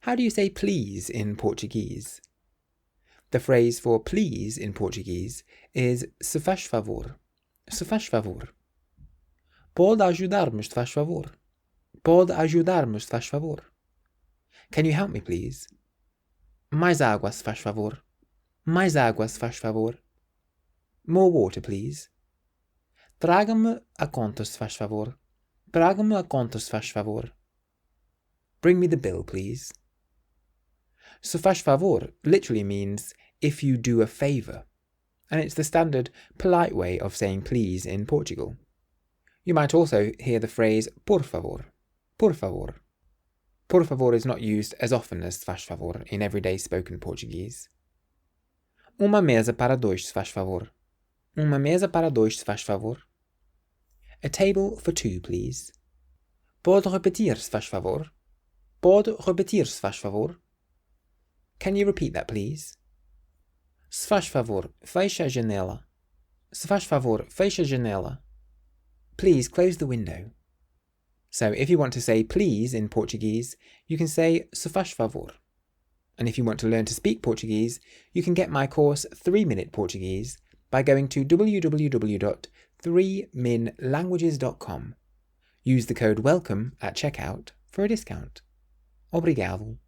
How do you say please in Portuguese? The phrase for please in Portuguese is se faz favor. Se faz favor. Pode ajudar-me, se faz favor. Pode ajudar-me, se faz favor. Can you help me, please? Mais água, se faz favor. Mais água, se faz favor. More water, please. Traga-me a conta, se faz favor. Traga-me a conta, se faz favor. Bring me the bill, please. Se faz favor literally means if you do a favour, and it's the standard, polite way of saying please in Portugal. You might also hear the phrase por favor. Por favor. Por favor is not used as often as faz favor in everyday spoken Portuguese. Uma mesa para dois, se faz favor. Uma mesa para dois, se faz favor. A table for two, please. Pode repetir, se faz favor. Pode repetir, se faz favor. Can you repeat that, please? Se faz favor, feche a janela. Se faz favor, feche a janela. Please close the window. So if you want to say please in Portuguese, you can say se faz favor. And if you want to learn to speak Portuguese, you can get my course 3-Minute Portuguese by going to www.3minlanguages.com. Use the code WELCOME at checkout for a discount. Obrigado.